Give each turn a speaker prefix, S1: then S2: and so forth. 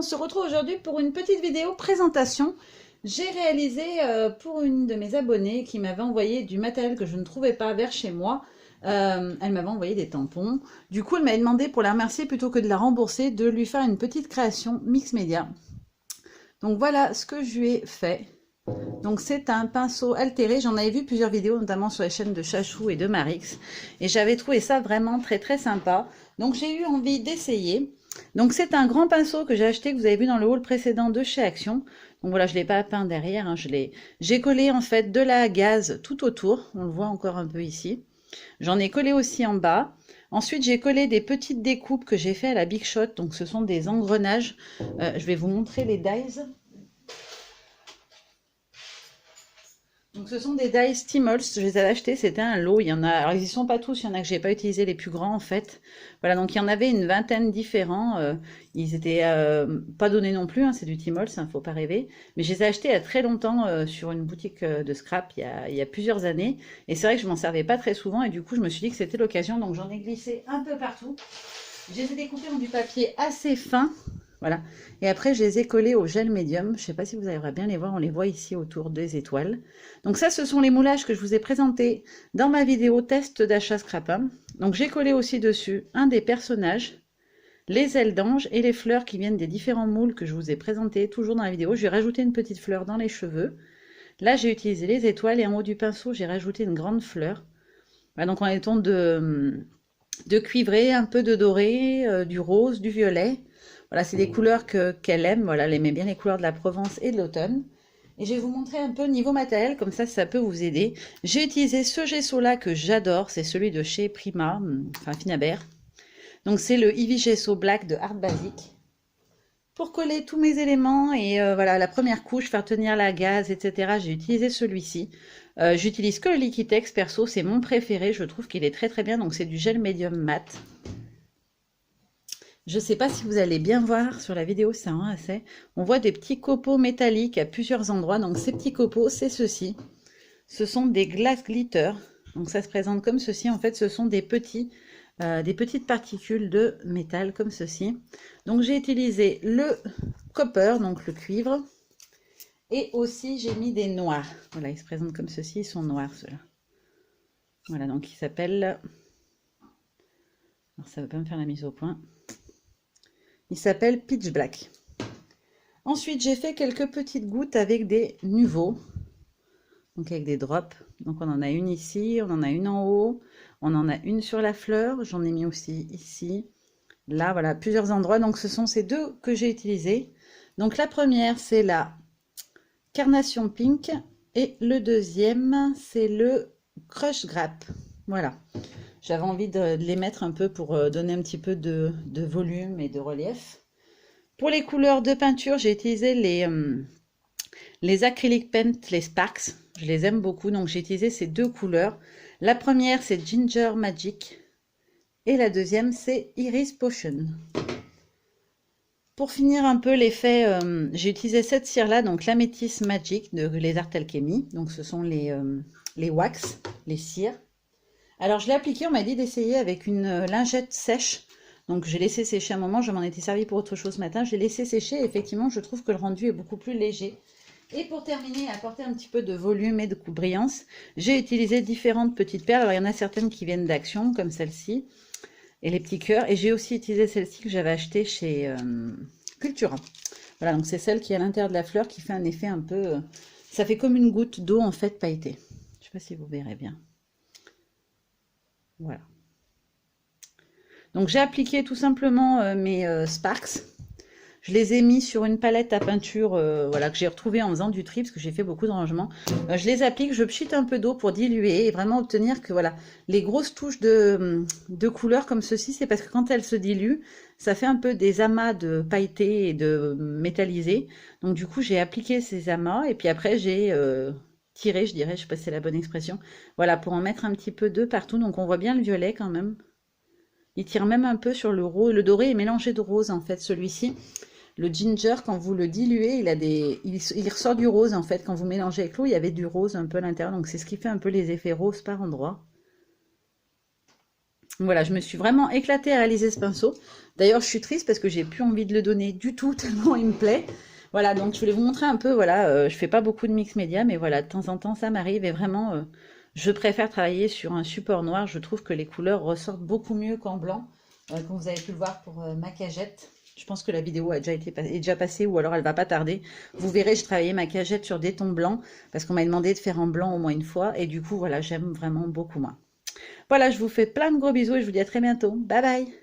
S1: on se retrouve aujourd'hui pour une petite vidéo présentation. J'ai réalisé pour une de mes abonnées qui m'avait envoyé du matériel que je ne trouvais pas vers chez moi. Elle m'avait envoyé des tampons. Du coup, elle m'avait demandé, pour la remercier plutôt que de la rembourser, de lui faire une petite création mix média. Donc voilà ce que je lui ai fait. Donc c'est un pinceau altéré, j'en avais vu plusieurs vidéos notamment sur les chaînes de Chachou et de Marix et j'avais trouvé ça vraiment très sympa. Donc j'ai eu envie d'essayer. Donc c'est un grand pinceau que j'ai acheté, que vous avez vu dans le haul précédent de chez Action. Donc voilà, je ne l'ai pas peint derrière, hein, j'ai collé en fait de la gaze tout autour, on le voit encore un peu ici. J'en ai collé aussi en bas. Ensuite, j'ai collé des petites découpes que j'ai fait à la Big Shot, donc ce sont des engrenages. Je vais vous montrer les dies. Donc ce sont des dies Stimulus, je les avais achetés, c'était un lot, il y en a, alors ils y sont pas tous, il y en a que j'ai pas utilisé les plus grands en fait. Voilà, donc il y en avait une vingtaine différents, ils étaient pas donnés non plus, hein, c'est du Timols, hein, faut pas rêver. Mais je les ai achetés il y a très longtemps sur une boutique de scrap, il y a plusieurs années. Et c'est vrai que je m'en servais pas très souvent et du coup je me suis dit que c'était l'occasion, donc j'en ai glissé un peu partout. Je les ai découpés en du papier assez fin. Voilà. Et après, je les ai collés au gel médium. Je ne sais pas si vous arriverez bien les voir. On les voit ici autour des étoiles. Donc ça, ce sont les moulages que je vous ai présentés dans ma vidéo test d'achat Scrapin. Donc j'ai collé aussi dessus un des personnages, les ailes d'ange et les fleurs qui viennent des différents moules que je vous ai présentés toujours dans la vidéo. Je vais rajouter une petite fleur dans les cheveux. Là, j'ai utilisé les étoiles et en haut du pinceau, j'ai rajouté une grande fleur. Voilà, donc on est en ton de cuivré, un peu de doré, du rose, du violet. Voilà, c'est des couleurs qu'elle aime. Voilà, elle aimait bien les couleurs de la Provence et de l'automne. Et je vais vous montrer un peu niveau matériel, comme ça peut vous aider. J'ai utilisé ce gesso-là que j'adore, c'est celui de chez Prima, enfin Finabert. Donc c'est le Ivy Gesso Black de Art Basic. Pour coller tous mes éléments et voilà, la première couche, faire tenir la gaze, etc., j'ai utilisé celui-ci. J'utilise que le Liquitex, perso, c'est mon préféré, je trouve qu'il est très bien, donc c'est du gel médium mat. Je ne sais pas si vous allez bien voir sur la vidéo, ça rend assez. On voit des petits copeaux métalliques à plusieurs endroits. Donc ces petits copeaux, c'est ceci. Ce sont des glass glitter. Donc ça se présente comme ceci. En fait, ce sont des petites particules de métal comme ceci. Donc j'ai utilisé le copper, donc le cuivre. Et aussi j'ai mis des noirs. Voilà, ils se présentent comme ceci. Ils sont noirs ceux-là. Voilà, donc ils s'appellent... Alors ça ne va pas me faire la mise au point. Il s'appelle Pitch Black. Ensuite, j'ai fait quelques petites gouttes avec des nuvots, donc avec des drops. Donc on en a une ici, on en a une en haut, on en a une sur la fleur, j'en ai mis aussi ici, là, voilà, plusieurs endroits. Donc ce sont ces deux que j'ai utilisés. Donc la première, c'est la Carnation Pink et le deuxième, c'est le Crush Grape. Voilà. J'avais envie de les mettre un peu pour donner un petit peu de volume et de relief. Pour les couleurs de peinture, j'ai utilisé les Acrylic Paint, les Sparks. Je les aime beaucoup, donc j'ai utilisé ces deux couleurs. La première, c'est Ginger Magic. Et la deuxième, c'est Iris Potion. Pour finir un peu l'effet, j'ai utilisé cette cire-là, donc l'Améthyst Magic de Les Art Alchemy. Donc ce sont les wax, les cires. Alors je l'ai appliqué, on m'a dit d'essayer avec une lingette sèche. Donc j'ai laissé sécher un moment, je m'en étais servi pour autre chose ce matin. J'ai laissé sécher et effectivement je trouve que le rendu est beaucoup plus léger. Et pour terminer, apporter un petit peu de volume et de brillance, j'ai utilisé différentes petites perles. Alors il y en a certaines qui viennent d'Action, comme celle-ci, et les petits cœurs. Et j'ai aussi utilisé celle-ci que j'avais achetée chez Cultura. Voilà, donc c'est celle qui est à l'intérieur de la fleur qui fait un effet un peu... ça fait comme une goutte d'eau en fait pailletée. Je ne sais pas si vous verrez bien. Voilà. Donc j'ai appliqué tout simplement mes Sparks. Je les ai mis sur une palette à peinture voilà, que j'ai retrouvée en faisant du tri, parce que j'ai fait beaucoup de rangements. Je les applique, je pchite un peu d'eau pour diluer et vraiment obtenir que voilà, les grosses touches de couleurs comme ceci, c'est parce que quand elles se diluent, ça fait un peu des amas de pailletés et de métallisés. Donc du coup, j'ai appliqué ces amas et puis après j'ai... tiré, je dirais, je sais pas si c'est la bonne expression. Voilà, pour en mettre un petit peu de partout. Donc on voit bien le violet quand même. Il tire même un peu sur le rose. Le doré est mélangé de rose en fait, celui-ci. Le ginger, quand vous le diluez, il ressort du rose en fait. Quand vous mélangez avec l'eau, il y avait du rose un peu à l'intérieur. Donc c'est ce qui fait un peu les effets roses par endroits. Voilà, je me suis vraiment éclatée à réaliser ce pinceau. D'ailleurs, je suis triste parce que j'ai plus envie de le donner du tout, tellement il me plaît. Voilà, donc je voulais vous montrer un peu, voilà, je fais pas beaucoup de mix média, mais voilà, de temps en temps, ça m'arrive et vraiment, je préfère travailler sur un support noir. Je trouve que les couleurs ressortent beaucoup mieux qu'en blanc, comme vous avez pu le voir pour ma cagette. Je pense que la vidéo a déjà est déjà passée ou alors elle va pas tarder. Vous verrez, je travaillais ma cagette sur des tons blancs parce qu'on m'a demandé de faire en blanc au moins une fois et du coup, voilà, j'aime vraiment beaucoup moins. Voilà, je vous fais plein de gros bisous et je vous dis à très bientôt. Bye bye!